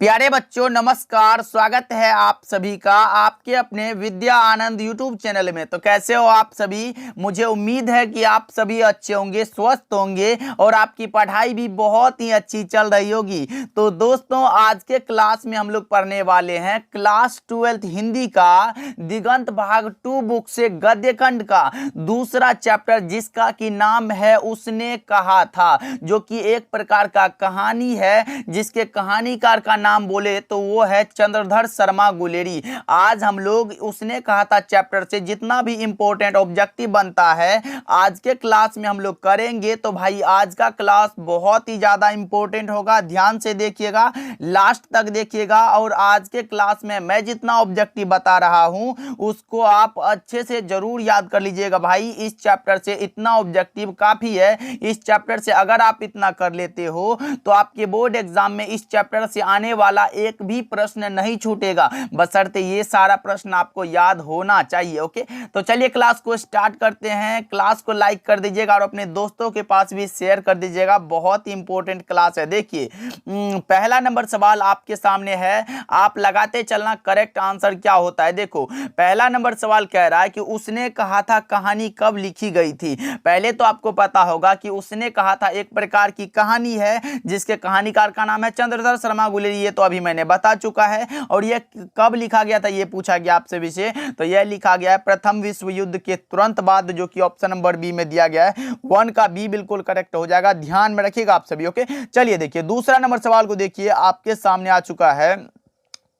प्यारे बच्चों नमस्कार, स्वागत है आप सभी का आपके अपने विद्या आनंद यूट्यूब चैनल में। तो कैसे हो आप सभी? मुझे उम्मीद है कि आप सभी अच्छे होंगे, स्वस्थ होंगे और आपकी पढ़ाई भी बहुत ही अच्छी चल रही होगी। तो दोस्तों आज के क्लास में हम लोग पढ़ने वाले हैं क्लास 12th हिंदी का दिगंत भाग 2 बुक से गद्य खंड का दूसरा चैप्टर, जिसका कि नाम है उसने कहा था, जो कि एक प्रकार का कहानी है जिसके कहानीकार का नाम बोले तो वो है चंद्रधर शर्मा गुलेरी। आज हम लोग उसने कहा था चैप्टर से जितना भी इंपॉर्टेंट ऑब्जेक्टिव बनता है आज के क्लास में हम लोग करेंगे। तो भाई आज का क्लास बहुत ही ज्यादा इंपॉर्टेंट होगा, ध्यान से देखिएगा, लास्ट तक देखिएगा। और आज के क्लास में मैं जितना ऑब्जेक्टिव बता रहा हूं उसको आप अच्छे से जरूर याद कर लीजिएगा। भाई इस चैप्टर से इतना ऑब्जेक्टिव काफी है। इस चैप्टर से अगर आप इतना कर लेते हो तो आपके बोर्ड एग्जाम में इस चैप्टर से आने वाला एक भी प्रश्न नहीं छूटेगा, बशर्ते ये सारा प्रश्न आपको याद होना चाहिए। ओके, तो चलिए क्लास को स्टार्ट करते हैं। क्लास को लाइक कर दीजिएगा और अपने दोस्तों के पास भी शेयर कर दीजिएगा, बहुत ही इंपॉर्टेंट क्लास है। देखिए पहला नंबर सवाल आपके सामने है, आप लगाते चलना करेक्ट आंसर क्या होता है। देखो पहला नंबर सवाल कह रहा है कि उसने कहा था कहानी कब लिखी गई थी। पहले तो आपको पता होगा कि उसने कहा था एक प्रकार की कहानी है जिसके कहानीकार का नाम है चंद्रधर शर्मा गुलेरी, ये तो अभी मैंने बता चुका है। और ये कब लिखा गया था ये पूछा गया आपसे विषय, तो यह लिखा गया है प्रथम विश्व युद्ध के तुरंत बाद, जो कि ऑप्शन नंबर बी में दिया गया है। 1 का बी बिल्कुल करेक्ट हो जाएगा, ध्यान में रखिएगा आप सभी। ओके चलिए देखिए दूसरा नंबर सवाल को देखिए, आपके सामने आ चुका है।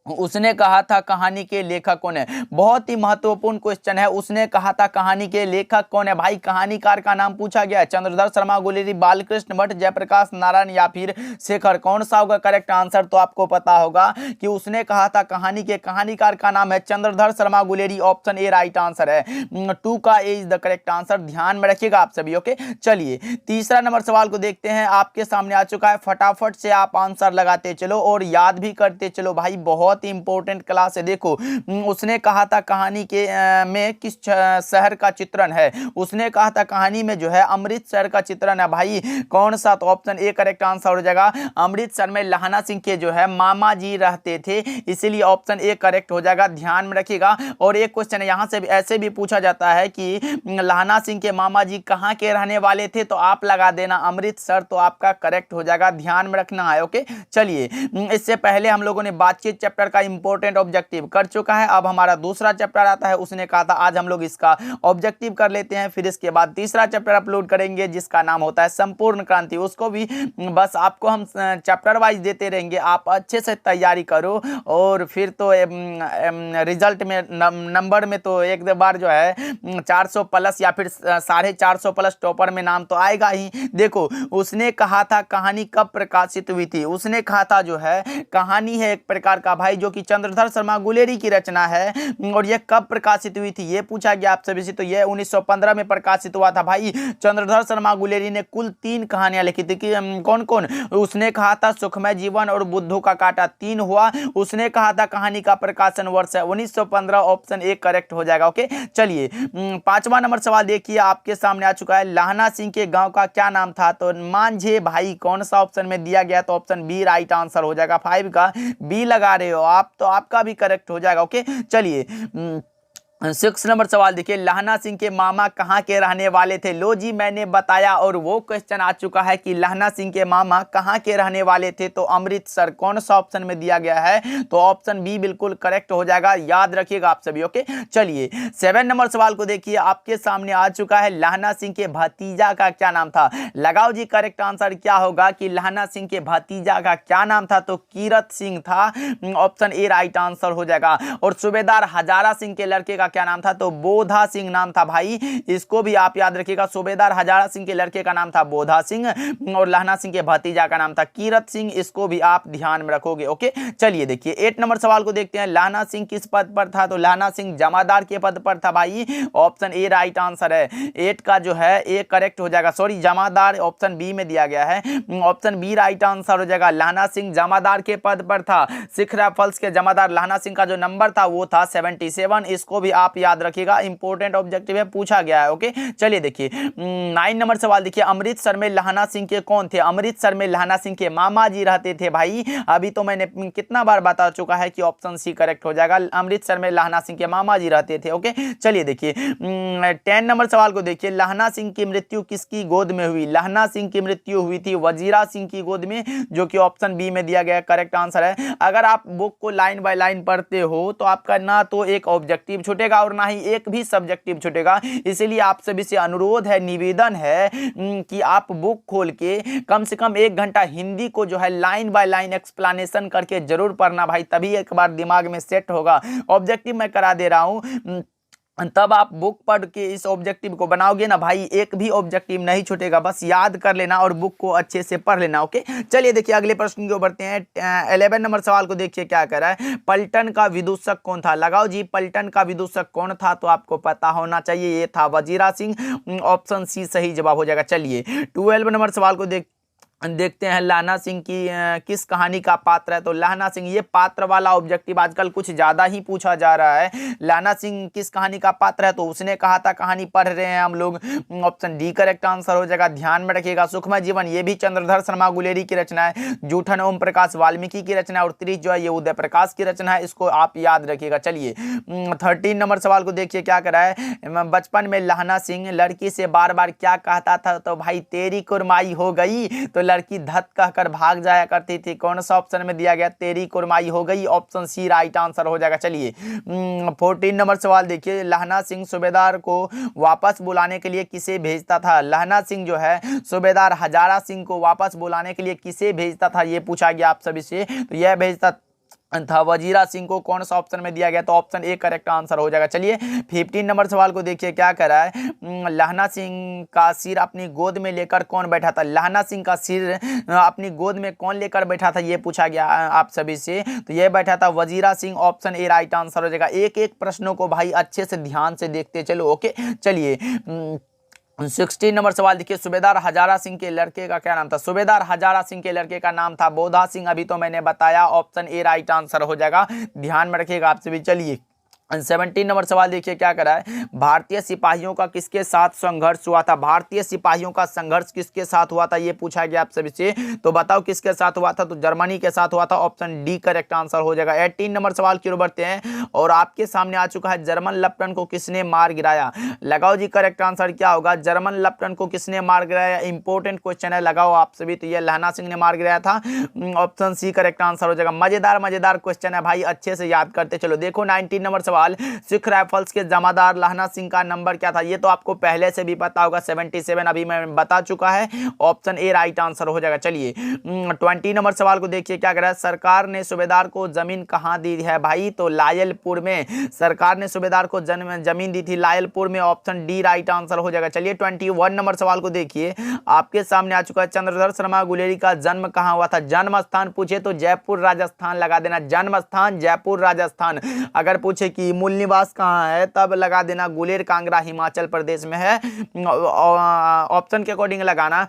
उसने कहा था कहानी के लेखक कौन है। बहुत ही महत्वपूर्ण क्वेश्चन है, उसने कहा था कहानी के लेखक कौन है। भाई कहानीकार का नाम पूछा गया है, चंद्रधर शर्मा गुलेरी, बालकृष्ण भट्ट, जयप्रकाश नारायण या फिर शेखर। कौन सा होगा करेक्ट आंसर, तो आपको पता होगा कि उसने कहा था कहानी के कहानीकार का नाम है Chandradhar Sharma Guleri. Option A right answer है, 2 का ए इज द करेक्ट आंसर, ध्यान में रखिएगा आप सभी। ओके चलिए तीसरा नंबर सवाल को देखते हैं, आपके सामने आ चुका है। फटाफट से आप आंसर लगाते चलो और याद भी करते चलो, भाई बहुत इंपॉर्टेंट क्लास है। देखो उसने कहा था कहानी के में किस शहर का चित्रण है। उसने कहा था कहानी में जो है अमृतसर का चित्रण है। भाई कौन सा, तो ऑप्शन ए करेक्ट आंसर हो जाएगा। अमृतसर में लहना सिंह के जो है मामा जी रहते थे, इसीलिए ऑप्शन ए करेक्ट हो जाएगा, ध्यान में रखिएगा। और एक क्वेश्चन यहां से भी ऐसे भी पूछा जाता है कि लहना सिंह के मामा जी कहां के रहने वाले थे, तो आप लगा देना अमृतसर, तो आपका करेक्ट हो जाएगा, ध्यान में रखना है। ओके चलिए इससे पहले हम लोगों ने बातचीत चैप्टर का इंपॉर्टेंट ऑब्जेक्टिव कर चुका है। अब हमारा दूसरा चैप्टर आता है उसने कहा था, आज हम लोग इसका ऑब्जेक्टिव कर लेते हैं, फिर इसके बाद तीसरा चैप्टर अपलोड करेंगे जिसका नाम होता है संपूर्ण क्रांति। उसको भी बस आपको हम चैप्टर वाइज देते रहेंगे, आप अच्छे से तैयारी करो और फिर तो रिजल्ट में नंबर में तो एक बार जो है 400 प्लस या फिर 450 प्लस टॉपर में नाम तो आएगा ही। देखो उसने कहा था कहानी कब प्रकाशित हुई थी। उसने कहा था जो है कहानी है एक प्रकार का भाई जो कि चंद्रधर शर्मा गुलेरी की रचना है, और यह कब प्रकाशित हुई थी ये पूछा गया आप सभी से। तो यह 1915 में प्रकाशित हुआ था। भाई चंद्रधर शर्मा गुलेरी ने कुल 3 कहानियां लिखी थी। कौन कौन? उसने कहा था सुखमय जीवन और बुद्धू का कांटा, 3 हुआ। उसने कहा था कहानी का प्रकाशन वर्ष है 1915, ऑप्शन ए करेक्ट हो जाएगा। ओके चलिए 5वां नंबर सवाल देखिए, आपके सामने आ चुका है। लहना सिंह के गांव का क्या नाम था, तो मांझे। भाई कौन सा ऑप्शन में दिया गया, तो ऑप्शन बी राइट आंसर हो जाएगा। 5 का बी लगा रहे हो आप तो आपका भी करेक्ट हो जाएगा। ओके चलिए 6 नंबर सवाल देखिए, लहना सिंह के मामा कहाँ के रहने वाले थे। लो जी मैंने बताया, और वो क्वेश्चन आ चुका है कि लहना सिंह के मामा कहाँ के रहने वाले थे, तो अमृतसर। कौन सा ऑप्शन में दिया गया है, तो ऑप्शन बी बिल्कुल करेक्ट हो जाएगा, याद रखिएगा आप सभी। ओके चलिए 7 नंबर सवाल को देखिए, आपके सामने आ चुका है। लहना सिंह के भतीजा का क्या नाम था। लगाओ जी करेक्ट आंसर क्या होगा कि लहना सिंह के भतीजा का क्या नाम था, तो कीरत सिंह था, ऑप्शन ए राइट आंसर हो जाएगा। और सूबेदार हजारा सिंह के लड़के का क्या नाम था, तो बोधा सिंह नाम था। भाई इसको भी आप याद रखिएगा, सूबेदार हजारा सिंह के लड़के का नाम था बोधा सिंह और लहना सिंह के भतीजा का नाम था कीरत सिंह, इसको भी आप ध्यान में रखोगे। ओके चलिए देखिए 8 नंबर सवाल को देखते हैं। लहना सिंह किस पद पर था, तो लहना सिंह जमादार के पद पर था। भाई ऑप्शन ए राइट आंसर है, 8 का जो है ए करेक्ट हो जाएगा। सॉरी जमादार ऑप्शन बी में दिया गया है, ऑप्शन बी राइट आंसर हो जाएगा। लहना सिंह जमादार के पद पर था। सिखरा फल्स के जमादार लहना सिंह का जो नंबर था वो था 77, इसको भी आप याद रखिएगा, इंपॉर्टेंट ऑब्जेक्टिव है, पूछा गया है। ओके, चलिए देखिए 9 नंबर सवाल देखिए, अमृतसर में लहना सिंह के कौन थे? अमृतसर में लहना सिंह के मामा जी रहते थे भाई। अभी तो मैंने कितना बार बता चुका है कि ऑप्शन सी करेक्ट हो जाएगा, अमृतसर में लहना सिंह के मामा जी रहते थे। ओके, चलिए देखिए 10 नंबर सवाल को देखिए, लहना सिंह की मृत्यु किसकी गोद में हुई? लहना सिंह की मृत्यु हुई थी वजीरा सिंह की गोद में, जो कि ऑप्शन बी में दिया गया करेक्ट आंसर है। अगर आप बुक को लाइन बाय लाइन पढ़ते हो तो आपका ना तो एक ऑब्जेक्टिव छूटेगा और ना ही एक भी सब्जेक्टिव छूटेगा। इसीलिए आप सभी से अनुरोध है, निवेदन है कि आप बुक खोल के कम से कम 1 घंटा हिंदी को जो है लाइन बाय लाइन एक्सप्लेनेशन करके जरूर पढ़ना भाई, तभी एक बार दिमाग में सेट होगा। ऑब्जेक्टिव मैं करा दे रहा हूं, तब आप बुक पढ़ के इस ऑब्जेक्टिव को बनाओगे ना भाई, एक भी ऑब्जेक्टिव नहीं छूटेगा। बस याद कर लेना और बुक को अच्छे से पढ़ लेना। ओके, चलिए देखिए अगले प्रश्न की ओर बढ़ते हैं। 11 नंबर सवाल को देखिए क्या कर रहा है, पलटन का विदूषक कौन था? लगाओ जी, पलटन का विदूषक कौन था? तो आपको पता होना चाहिए, ये था वजीरा सिंह। ऑप्शन सी सही जवाब हो जाएगा। चलिए 12 नंबर सवाल को देखते हैं, लहना सिंह की किस कहानी का पात्र है? तो लहना सिंह, ये पात्र वाला ऑब्जेक्टिव आजकल कुछ ज्यादा ही पूछा जा रहा है। लहना सिंह किस कहानी का पात्र है? तो उसने कहा था, कहानी पढ़ रहे हैं हम लोग, ऑप्शन डी करेक्ट आंसर हो जाएगा। ध्यान में रखिएगा, सुखमय जीवन ये भी चंद्रधर शर्मा गुलेरी की रचना है, जूठन ओम प्रकाश वाल्मीकि की रचना है और त्रिश जो है ये उदय प्रकाश की रचना है। इसको आप याद रखिएगा। चलिए 13 नंबर सवाल को देखिए क्या करा है, बचपन में लहना सिंह लड़की से बार बार क्या कहता था? तो भाई तेरी कुरमाई हो गई, तो लड़की धत कहकर भाग जाया करती थी। कौन सा ऑप्शन में दिया गया? तेरी कुरमाई हो गई, ऑप्शन सी राइट आंसर हो जाएगा। चलिए 14 नंबर सवाल देखिए, लहना सिंह सूबेदार को वापस बुलाने के लिए किसे भेजता था? लहना सिंह जो है सूबेदार हजारा सिंह को वापस बुलाने के लिए किसे भेजता था, ये पूछा गया आप सभी से। तो यह भेजता था वजीरा सिंह को। कौन सा ऑप्शन में दिया गया? तो ऑप्शन ए करेक्ट आंसर हो जाएगा। चलिए 15 नंबर सवाल को देखिए क्या करा है, लहना सिंह का सिर अपनी गोद में लेकर कौन बैठा था? लहना सिंह का सिर अपनी गोद में कौन लेकर बैठा था, ये पूछा गया आप सभी से। तो यह बैठा था Wazira Singh, option A right answer हो जाएगा। एक एक प्रश्नों को भाई अच्छे से ध्यान से देखते चलो। ओके, चलिए 16 नंबर सवाल देखिए, सूबेदार हजारा सिंह के लड़के का क्या नाम था? सूबेदार हजारा सिंह के लड़के का नाम था बोधा सिंह। अभी तो मैंने बताया, ऑप्शन ए राइट आंसर हो जाएगा। ध्यान में रखिएगा आप सभी। चलिए 17 नंबर सवाल देखिए क्या करा है, भारतीय सिपाहियों का किसके साथ संघर्ष हुआ था? भारतीय सिपाहियों का संघर्ष किसके साथ हुआ था, ये पूछा गया आप सभी से। तो बताओ किसके साथ हुआ था? तो जर्मनी के साथ हुआ था, ऑप्शन डी करेक्ट आंसर हो जाएगा। 18 नंबर सवाल की ओर बढ़ते हैं और आपके सामने आ चुका है, जर्मन लेफ्टिनेंट को किसने मार गिराया? लगाओ जी, करेक्ट आंसर क्या होगा? जर्मन लेफ्टिनेंट को किसने मार गिराया? इंपॉर्टेंट क्वेश्चन है, लगाओ आप सभी। तो यह लहना सिंह ने मार गिराया था, ऑप्शन सी करेक्ट आंसर हो जाएगा। मजेदार क्वेश्चन है भाई, अच्छे से याद करते चलो। देखो 19 नंबर सवाल, सिख राइफल्स के जमादार लहना सिंह का नंबर क्या था? ये तो आपको पहले से भी पता होगा, 77 अभी मैं बता चुका है, ऑप्शन ए राइट आंसर हो जाएगा। चलिए 20 नंबर सवाल को देखिए क्या कर रहा है, सरकार ने सूबेदार को जमीन कहां दी है भाई? तो लायलपुर में सरकार ने सूबेदार को जमीन दी थी, लायलपुर में, ऑप्शन डी राइट आंसर हो जाएगा। चलिए 21 नंबर सवाल को देखिए, आपके सामने आ चुका है, चंद्रधर शर्मा गुलेरी का जन्म कहां हुआ था? जन्म स्थान पूछे तो जयपुर राजस्थान लगा देना, जन्म स्थान जयपुर राजस्थान। अगर पूछे कि मूल निवास कहां है, तब लगा देना गुलेर कांगड़ा हिमाचल प्रदेश में है, ऑप्शन के अकॉर्डिंग लगाना।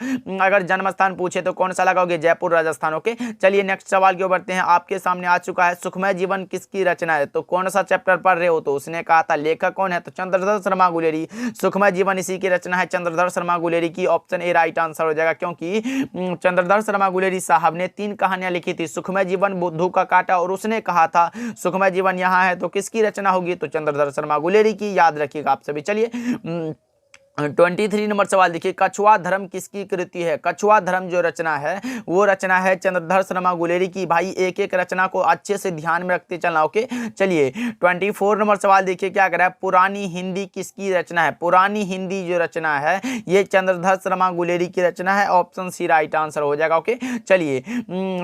अगर जन्म स्थान पूछे तो कौन सा लगाओगे? जयपुर राजस्थान। ओके, चलिए नेक्स्ट सवाल की ओर बढ़ते हैं। आपके सामने आ चुका है, सुखमय जीवन किसकी रचना है? तो कौन सा चैप्टर पढ़ रहे हो? तो उसने कहा था लेखक कौन है? तो चंद्रधर शर्मा गुलेरी। सुखमय जीवन इसी की रचना है, चंद्रधर शर्मा गुलेरी की, ऑप्शन ए राइट आंसर हो जाएगा। क्योंकि चंद्रधर शर्मा गुलेरी साहब ने 3 कहानियां लिखी थी, सुखमय जीवन, बुद्धू का कांटा, और उसने कहा था सुखमय जीवन यहाँ है, तो किसकी रचना होगी? तो चंद्रधर शर्मा गुलेरी की, याद रखिएगा आप सभी। चलिए 23 नंबर सवाल देखिए, कछुआ धर्म किसकी कृति है? कछुआ धर्म जो रचना है वो रचना है चंद्रधर शर्मा गुलेरी की। भाई एक एक रचना को अच्छे से ध्यान में रखते चलना। ओके, चलिए 24 नंबर सवाल देखिए क्या कर रहा है, पुरानी हिंदी किसकी रचना है? पुरानी हिंदी जो रचना है ये चंद्रधर शर्मा गुलेरी की रचना है, ऑप्शन सी राइट आंसर हो जाएगा। ओके, चलिए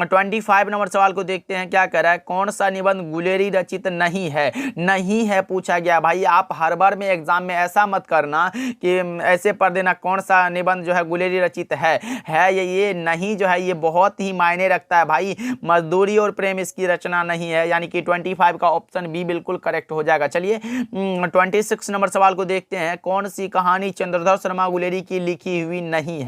25 नंबर सवाल को देखते हैं क्या कर रहा है, कौन सा निबंध गुलेरी रचित नहीं है? नहीं है पूछा गया भाई। आप हर बार में एग्जाम में ऐसा मत करना कि ऐसे पर देना कौन सा निबंध जो है गुलेरी रचित है ये नहीं जो है ये बहुत ही मायने रखता है भाई। मजदूरी और प्रेम इसकी रचना नहीं है, यानी कि 25 का ऑप्शन बी बिल्कुल करेक्ट हो जाएगा। चलिए 26 नंबर सवाल को देखते हैं। कौन सी कहानी चंद्रधर शर्मा गुलेरी की लिखी हुई नहीं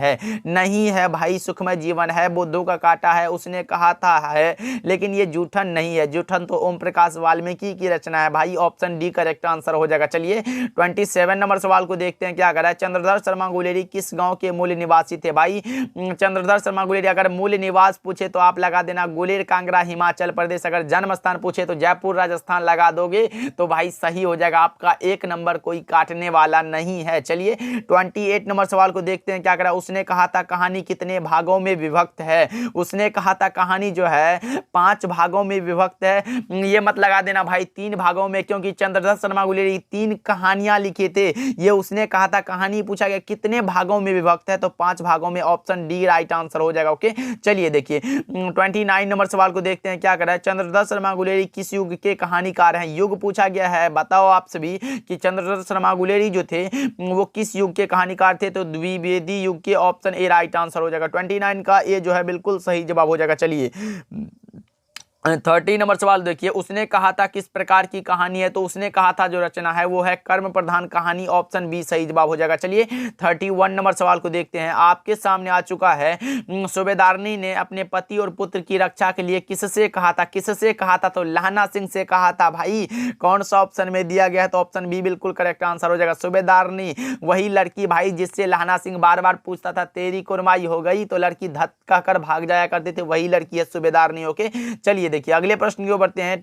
है भाई? सुखमय जीवन है, बुद्धू का कांटा है, उसने कहा था है, लेकिन ये जूठन नहीं है। जूठन तो ओम प्रकाश वाल्मीकि की रचना है भाई। ऑप्शन डी करेक्ट आंसर हो जाएगा। चलिए 27 नंबर सवाल को देखते हैं क्या करा है। चंद्रधर शर्मा गुलेरी किस गांव के मूल निवासी थे भाई? चंद्रधर शर्मा गुलेरी अगर मूल निवास पूछे तो आप लगा देना गुलेर कांगड़ा हिमाचल प्रदेश। अगर जन्म स्थान पूछे तो जयपुर राजस्थान लगा दोगे तो भाई सही हो जाएगा। आपका एक नंबर कोई काटने वाला नहीं है। चलिए 28 नंबर सवाल को देखते हैं क्या करा। उसने कहा था कहानी कितने भागों में विभक्त है? उसने कहा था कहानी जो है 5 भागों में विभक्त है। ये मत लगा देना भाई 3 भागों में, क्योंकि चंद्रधर शर्मा गुलेरी 3 कहानियां लिखे थे। ये उसने कहा था कहानी पूछा गया कितने भागों में विभक्त है तो 5 भागों में। ऑप्शन डी राइट आंसर हो जाएगा। ओके चलिए देखिए 29 नंबर सवाल को देखते हैं क्या कर रहा है। चंद्रधर शर्मा गुलेरी किस युग के कहानीकार हैं? युग पूछा गया है। बताओ आप सभी कि चंद्रधर शर्मा गुलेरी जो थे वो किस युग के कहानीकार थे? तो द्विवेदी युग के। ऑप्शन ए राइट आंसर हो जाएगा। 29 का ए जो है बिल्कुल सही जवाब हो जाएगा। चलिए 30 नंबर सवाल देखिए। उसने कहा था किस प्रकार की कहानी है? तो उसने कहा था जो रचना है वो है कर्म प्रधान कहानी। ऑप्शन बी सही जवाब हो जाएगा। चलिए 31 नंबर सवाल को देखते हैं। आपके सामने आ चुका है। सूबेदारनी ने अपने पति और पुत्र की रक्षा के लिए किससे कहा था? किससे कहा था? तो लहना सिंह से कहा था भाई। कौन सा ऑप्शन में दिया गया है? तो ऑप्शन बी बिल्कुल करेक्ट आंसर हो जाएगा। सूबेदारनी वही लड़की भाई जिससे लहना सिंह बार बार पूछता था तेरी कुरमाई हो गई तो लड़की धक्का कर भाग जाया करते थे, वही लड़की है सूबेदारनी। ओके चलिए देखिए अगले प्रश्न की ओर बढ़ते हैं।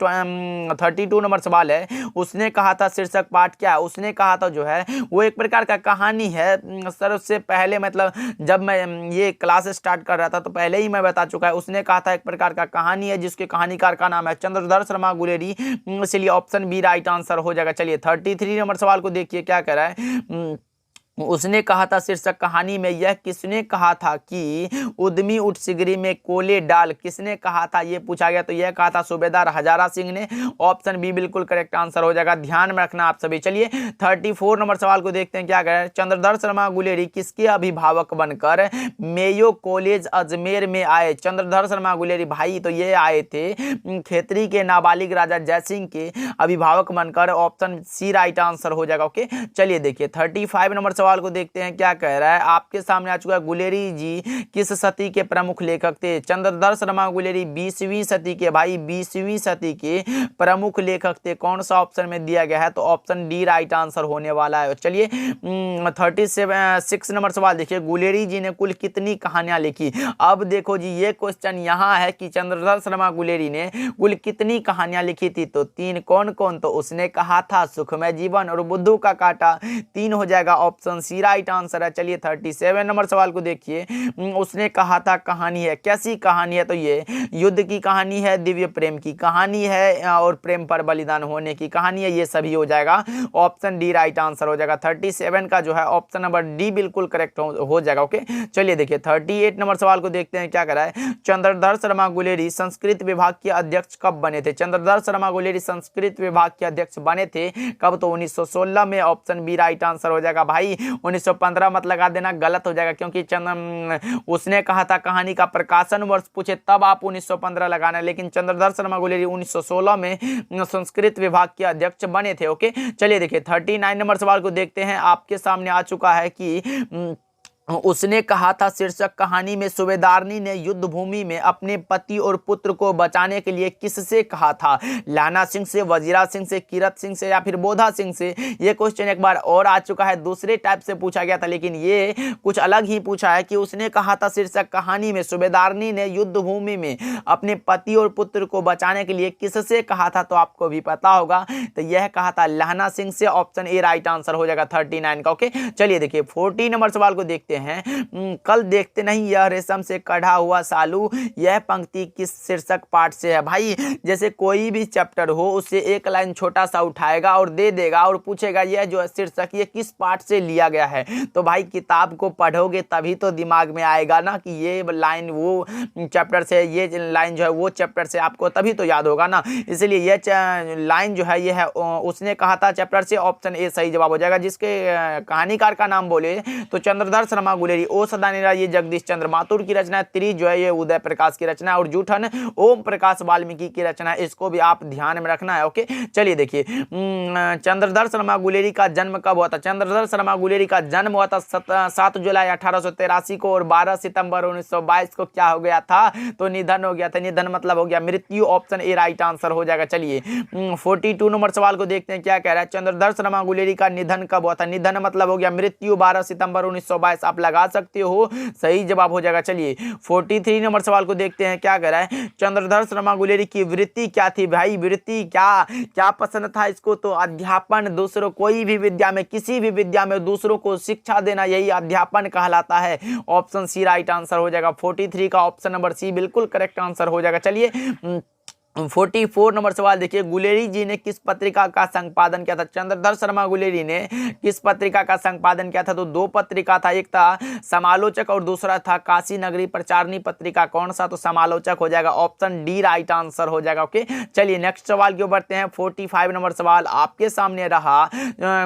32 नंबर सवाल है। उसने कहा था शीर्षक पाठ क्या है? उसने कहा था जो है वो एक प्रकार का कहानी है। सर उससे पहले मतलब जब मैं ये क्लास स्टार्ट कर रहा था तो पहले ही मैं बता चुका है। उसने कहा था एक प्रकार का कहानी है जिसके कहानीकार का नाम है चंद्रधर शर्मा गुलेरी। इसलिए ऑप्शन बी राइट आंसर हो जाएगा। चलिए 33 नंबर सवाल को देखिए क्या कह रहा है। उसने कहा था शीर्षक कहानी में यह किसने कहा था कि उद्यमी उठ सिगरी में कोले डाल? किसने कहा था ये पूछा गया। तो यह कहा था सूबेदार हजारा सिंह ने। ऑप्शन बी बिल्कुल करेक्ट आंसर हो जाएगा। ध्यान में रखना आप सभी। चलिए 34 नंबर सवाल को देखते हैं क्या कह रहे हैं। चंद्रधर शर्मा गुलेरी किसके अभिभावक बनकर मेयो कॉलेज अजमेर में आए? चंद्रधर शर्मा गुलेरी भाई तो ये आए थे खेतरी के नाबालिग राजा जयसिंह के अभिभावक बनकर। ऑप्शन सी राइट आंसर हो जाएगा। ओके चलिए देखिए 35 नंबर सवाल को देखते हैं क्या कह रहा है। आपके सामने आ चुका है गुलेरी जी किस सदी के प्रमुख लेखक थे? चंद्रधर शर्मा गुलेरी 20वीं सदी के भाई 20वीं सदी के प्रमुख लेखक थे। कौन सा ऑप्शन में दिया गया है? तो ऑप्शन डी राइट आंसर होने वाला है। चलिए 36 नंबर सवाल देखिए। गुलेरी जी ने कुल कितनी कहानियां लिखी? अब देखो जी ये क्वेश्चन यहाँ है कि चंद्रधर शर्मा गुलेरी ने कुल कितनी कहानियां लिखी थी? तो 3 कौन कौन? तो उसने कहा था, सुखमय जीवन और बुद्धू का कांटा। 3 हो जाएगा। ऑप्शन सी राइट आंसर है। चलिए 37 नंबर सवाल को देखिए। उसने कहा था कहानी है। कैसी कहानी है? तो ये युद्ध की कहानी है, दिव्य प्रेम की कहानी है और प्रेम पर बलिदान होने की कहानी है। ये सभी हो जाएगा। ऑप्शन डी राइट आंसर हो जाएगा। 37 का जो है ऑप्शन नंबर डी बिल्कुल करेक्ट हो जाएगा। ओके चलिए देखिए 38 नंबर सवाल को देखते हैं क्या करा है। चंद्रधर शर्मा गुलेरी संस्कृत विभाग के अध्यक्ष कब बने थे? चंद्रधर शर्मा गुलेरी संस्कृत विभाग के अध्यक्ष बने थे कब? तो 1916 में। ऑप्शन बी राइट आंसर हो जाएगा। भाई 1915 मत लगा देना, गलत हो जाएगा, क्योंकि उसने कहा था कहानी का प्रकाशन वर्ष पूछे तब आप 1915 लगाना, लेकिन चंद्रधर शर्मा गुलेरी 1916 में संस्कृत विभाग के अध्यक्ष बने थे। ओके चलिए देखिए 39 नंबर सवाल को देखते हैं। आपके सामने आ चुका है कि उसने कहा था शीर्षक कहानी में सूबेदारनी ने युद्ध भूमि में अपने पति और पुत्र को बचाने के लिए किससे कहा था? लाना सिंह से, वजीरा सिंह से, किरत सिंह से या फिर बोधा सिंह से? ये क्वेश्चन एक बार और आ चुका है, दूसरे टाइप से पूछा गया था, लेकिन ये कुछ अलग ही पूछा है कि उसने कहा था शीर्षक कहानी में सूबेदारनी ने युद्ध भूमि में अपने पति और पुत्र को बचाने के लिए किससे कहा था? तो आपको भी पता होगा, तो यह कहा था लहना सिंह से। ऑप्शन ए राइट आंसर हो जाएगा 39 का। ओके चलिए देखिए 40 नंबर सवाल को देखते हैं। हैं। कल देखते नहीं यह रेशम से कढ़ा हुआ सालू, यह पंक्ति किस शीर्षक पाठ से है। भाई जैसे कोई भी चैप्टर हो उससे एक लाइन छोटा सा उठाएगा और दे देगा और पूछेगा यह जो शीर्षक ये किस पाठ से लिया गया है। तो भाई किताब को पढ़ोगे तभी तो दिमाग में आएगा ना कि ये लाइन वो चैप्टर से, ये लाइन जो है वो चैप्टर से, आपको तभी तो याद होगा ना। इसलिए ये लाइन जो है ये है उसने कहा था चैप्टर से, ऑप्शन ए सही जवाब हो जाएगा। जिसके कहानीकार का नाम बोले तो चंद्रधर शर्मा गुलेरी। ओ सदानीरा ये जगदीश चंद्र माथुर की रचना है। त्रि जो है ये उदय प्रकाश की रचना है और जूठन ओम प्रकाश वाल्मीकि की रचना है। इसको भी आप ध्यान में रखना है। ओके चलिए देखिए, चंद्रधर शर्मा गुलेरी का जन्म कब हुआ था। चंद्रधर शर्मा गुलेरी का जन्म हुआ था 7 जुलाई 1883 को और 12 सितंबर 1922 को क्या हो गया था, तो निधन हो गया था। निधन मतलब हो गया मृत्यु, ऑप्शन ए राइट आंसर हो जाएगा। चलिए 42 नंबर सवाल को देखते हैं क्या कह रहा है। चंद्रधर शर्मा गुलेरी का निधन कब हुआ था। निधन मतलब हो गया मृत्यु, 12 सितंबर 1922 आप लगा सकते हो, सही जवाब हो जाएगा। चलिए 43 नंबर सवाल को देखते हैं क्या कह रहा है। चंद्रधर शर्मा गुलेरी की वृत्ति क्या थी। भाई वृत्ति क्या पसंद था इसको, तो अध्यापन, दूसरों कोई भी विद्या में, किसी भी विद्या में दूसरों को शिक्षा देना, यही अध्यापन कहलाता है। ऑप्शन सी राइट आंसर हो जाएगा। 43 का ऑप्शन नंबर सी बिल्कुल करेक्ट आंसर हो जाएगा। चलिए 44 नंबर सवाल देखिए, गुलेरी जी ने किस पत्रिका का संपादन किया था। चंद्रधर शर्मा गुलेरी ने किस पत्रिका का संपादन किया था, तो 2 पत्रिका था, एक था समालोचक और दूसरा था काशी नगरी प्रचारणी पत्रिका। कौन सा, तो समालोचक हो जाएगा। ऑप्शन डी राइट आंसर हो जाएगा। ओके चलिए नेक्स्ट सवाल की ओर बढ़ते हैं। 45 नंबर सवाल आपके सामने रहा।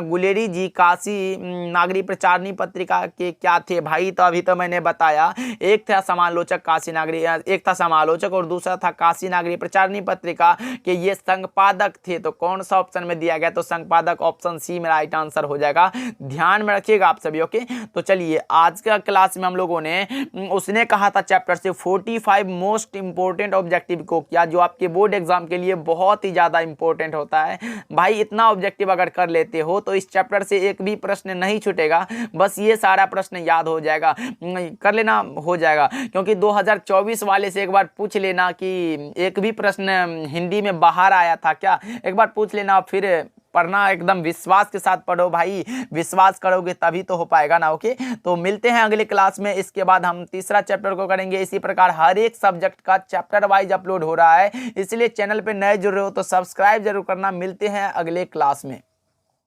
गुलेरी जी काशी नागरी प्रचारणी पत्रिका के क्या थे। भाई तो अभी तो मैंने बताया, एक था समालोचक काशी नागरी, एक था समालोचक और दूसरा था काशी नागरी प्रचारणी पत्रिका के ये संपादक थे। तो कौन सा ऑप्शन में दिया गया, तो संपादक ऑप्शन सी में राइट आंसर हो जाएगा। ध्यान में रखिएगा आप सभी। ओके तो चलिए आज का क्लास में हम लोगों ने उसने कहा था चैप्टर से 45 मोस्ट इंपोर्टेंट ऑब्जेक्टिव को किया, जो आपके बोर्ड एग्जाम के लिए बहुत ही ज्यादा इंपॉर्टेंट होता है। भाई इतना ऑब्जेक्टिव अगर कर लेते हो तो इस चैप्टर से एक भी प्रश्न नहीं छूटेगा, बस ये सारा प्रश्न याद हो जाएगा, कर लेना हो जाएगा। क्योंकि 2024 वाले से एक बार पूछ लेना कि एक भी प्रश्न हिंदी में बाहर आया था क्या, एक बार पूछ लेना, फिर पढ़ना एकदम विश्वास के साथ पढ़ो। भाई विश्वास करोगे तभी तो हो पाएगा ना। ओके तो मिलते हैं अगले क्लास में। इसके बाद हम तीसरा चैप्टर को करेंगे। इसी प्रकार हर एक सब्जेक्ट का चैप्टर वाइज अपलोड हो रहा है, इसलिए चैनल पे नए जुड़ रहे हो तो सब्सक्राइब जरूर करना। मिलते हैं अगले क्लास में।